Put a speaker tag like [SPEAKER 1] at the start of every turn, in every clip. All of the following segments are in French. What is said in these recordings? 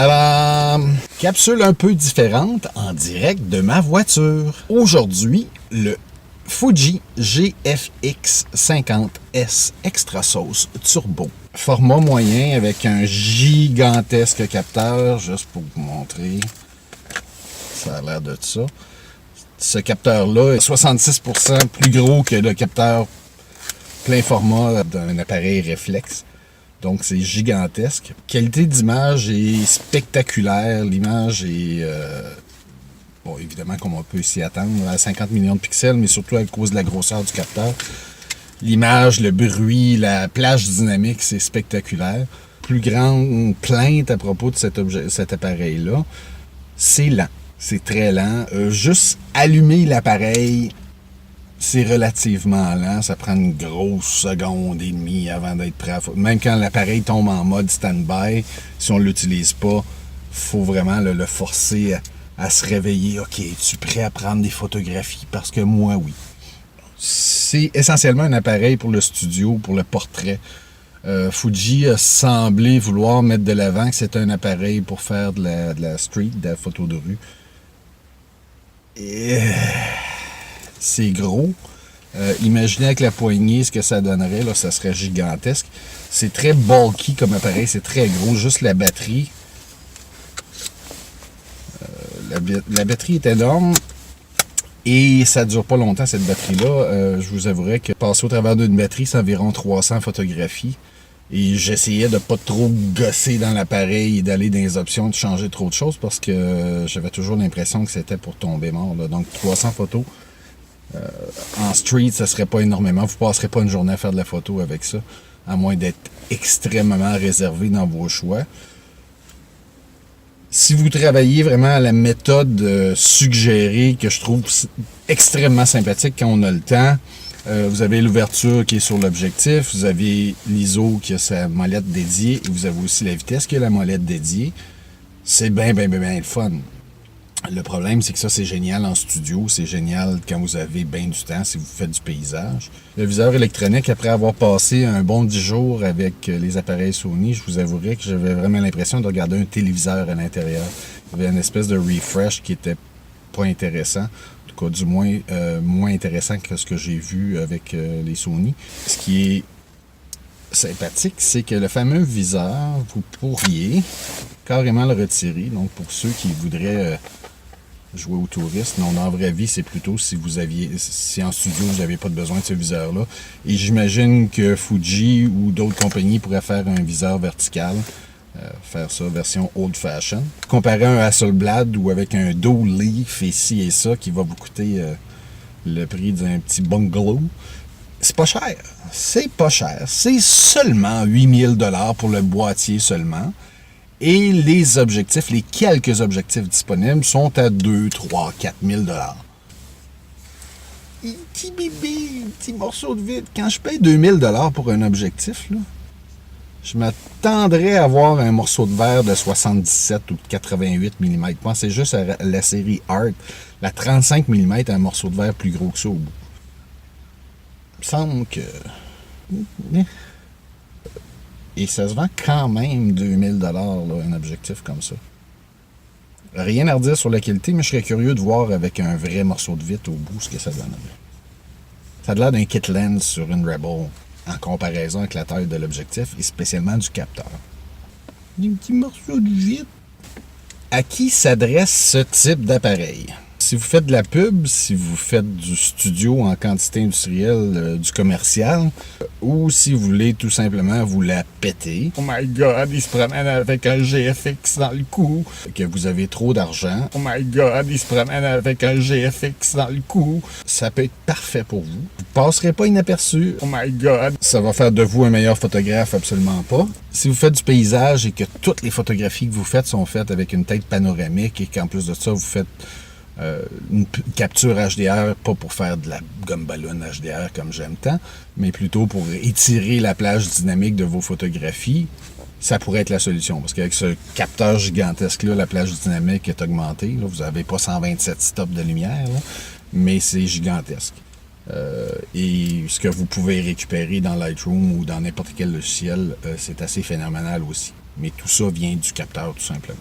[SPEAKER 1] Tadam! Capsule un peu différente en direct de ma voiture. Aujourd'hui, le Fuji GFX 50S Extra Sauce Turbo. Format moyen avec un gigantesque capteur, juste pour vous montrer. Ça a l'air de ça. Ce capteur-là est 66% plus gros que le capteur plein format d'un appareil réflexe. Donc, c'est gigantesque. Qualité d'image est spectaculaire. L'image est, bon, évidemment, comme on peut s'y attendre, à 50 millions de pixels, mais surtout à cause de la grosseur du capteur. L'image, le bruit, la plage dynamique, c'est spectaculaire. Plus grande plainte à propos de cet appareil-là, c'est lent. C'est très lent. Juste allumer l'appareil, c'est relativement lent. Ça prend une grosse seconde et demie avant d'être prêt. Même quand l'appareil tombe en mode stand-by, si on ne l'utilise pas, il faut vraiment le forcer à se réveiller. OK, es-tu prêt à prendre des photographies? Parce que moi, oui. C'est essentiellement un appareil pour le studio, pour le portrait. Fuji a semblé vouloir mettre de l'avant que c'est un appareil pour faire de la street, de la photo de rue. Et c'est gros. Imaginez avec la poignée ce que ça donnerait, là, ça serait gigantesque. C'est très bulky comme appareil, c'est très gros. Juste la batterie. La batterie est énorme et ça ne dure pas longtemps cette batterie-là. Je vous avouerai que passer au travers d'une batterie, c'est environ 300 photographies. Et j'essayais de pas trop gosser dans l'appareil et d'aller dans les options, de changer trop de choses parce que j'avais toujours l'impression que c'était pour tomber mort, là. Donc 300 photos. En street, ça serait pas énormément. Vous passerez pas une journée à faire de la photo avec ça, à moins d'être extrêmement réservé dans vos choix. Si vous travaillez vraiment à la méthode suggérée, que je trouve extrêmement sympathique quand on a le temps, vous avez l'ouverture qui est sur l'objectif, vous avez l'ISO qui a sa molette dédiée, et vous avez aussi la vitesse qui a la molette dédiée. C'est bien le fun. Le problème, c'est que ça, c'est génial en studio, c'est génial quand vous avez bien du temps, si vous faites du paysage. Le viseur électronique, après avoir passé un bon 10 jours avec les appareils Sony, je vous avouerai que j'avais vraiment l'impression de regarder un téléviseur à l'intérieur. Il y avait une espèce de refresh qui était pas intéressant, en tout cas du moins moins intéressant que ce que j'ai vu avec les Sony. Ce qui est sympathique, c'est que le fameux viseur, vous pourriez carrément le retirer. Donc pour ceux qui voudraient jouer au touriste, non, dans la vraie vie, c'est plutôt si en studio vous n'avez pas besoin de ce viseur-là. Et j'imagine que Fuji ou d'autres compagnies pourraient faire un viseur vertical. Faire ça version old fashion. Comparer un Hasselblad ou avec un Doe Leaf et ci et ça qui va vous coûter le prix d'un petit bungalow. C'est pas cher. C'est pas cher. C'est seulement 8000 $ pour le boîtier seulement. Et les objectifs, les quelques objectifs disponibles sont à 2, 3, 4 000 $. Petit bébé, petit morceau de vide. Quand je paye 2000 $ pour un objectif, là, je m'attendrais à avoir un morceau de verre de 77 ou de 88 mm. Pensez juste à la série Art. La 35 mm a un morceau de verre plus gros que ça au bout. Il me semble que... Et ça se vend quand même 2000 $, là, un objectif comme ça. Rien à redire sur la qualité, mais je serais curieux de voir avec un vrai morceau de vitre au bout ce que ça donnerait. Ça a l'air d'un kit lens sur une Rebel en comparaison avec la taille de l'objectif et spécialement du capteur. Des petits morceaux de vitre. À qui s'adresse ce type d'appareil? Si vous faites de la pub, si vous faites du studio en quantité industrielle, du commercial, ou si vous voulez tout simplement vous la péter. Oh my God, il se promène avec un GFX dans le cou. Que vous avez trop d'argent. Oh my God, il se promène avec un GFX dans le cou. Ça peut être parfait pour vous. Vous ne passerez pas inaperçu. Oh my God. Ça va faire de vous un meilleur photographe, absolument pas. Si vous faites du paysage et que toutes les photographies que vous faites sont faites avec une tête panoramique et qu'en plus de ça, vous faites une capture HDR, pas pour faire de la gomme ballon HDR comme j'aime tant, mais plutôt pour étirer la plage dynamique de vos photographies, ça pourrait être la solution. Parce qu'avec ce capteur gigantesque-là, la plage dynamique est augmentée. Là, vous n'avez pas 127 stops de lumière, là, mais c'est gigantesque. Et ce que vous pouvez récupérer dans Lightroom ou dans n'importe quel logiciel, c'est assez phénoménal aussi. Mais tout ça vient du capteur, tout simplement.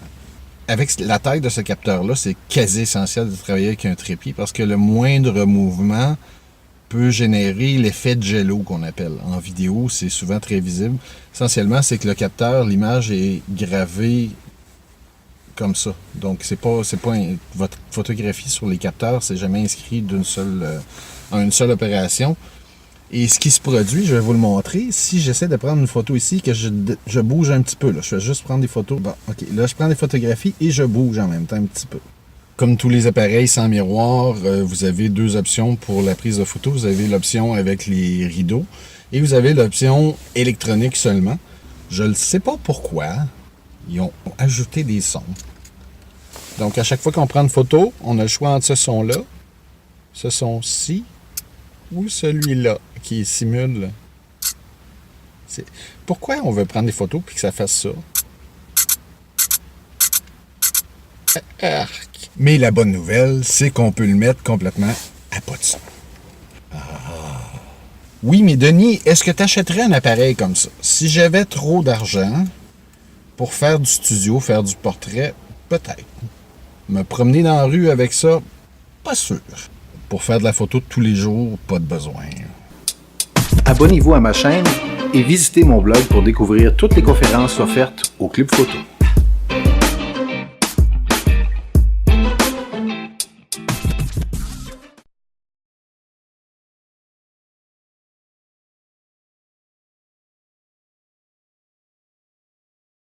[SPEAKER 1] Avec la taille de ce capteur-là, c'est quasi essentiel de travailler avec un trépied parce que le moindre mouvement peut générer l'effet de jello qu'on appelle. En vidéo, c'est souvent très visible. Essentiellement, c'est que le capteur, l'image est gravée comme ça. Donc, c'est pas votre photographie sur les capteurs, c'est jamais inscrit en une seule opération. Et ce qui se produit, je vais vous le montrer. Si j'essaie de prendre une photo ici, que je bouge un petit peu, là, je vais juste prendre des photos. Bon, ok, là, je prends des photographies et je bouge en même temps un petit peu. Comme tous les appareils sans miroir, vous avez deux options pour la prise de photo. Vous avez l'option avec les rideaux et vous avez l'option électronique seulement. Je ne sais pas pourquoi ils ont ajouté des sons. Donc, à chaque fois qu'on prend une photo, on a le choix entre ce son-là, ce son-ci ou celui-là qui simule. Pourquoi on veut prendre des photos et que ça fasse ça? Mais la bonne nouvelle, c'est qu'on peut le mettre complètement à pas de son. Oui, mais Denis, est-ce que tu achèterais un appareil comme ça? Si j'avais trop d'argent pour faire du studio, faire du portrait, peut-être. Me promener dans la rue avec ça, pas sûr. Pour faire de la photo tous les jours, pas de besoin.
[SPEAKER 2] Abonnez-vous à ma chaîne et visitez mon blog pour découvrir toutes les conférences offertes au Club Photo.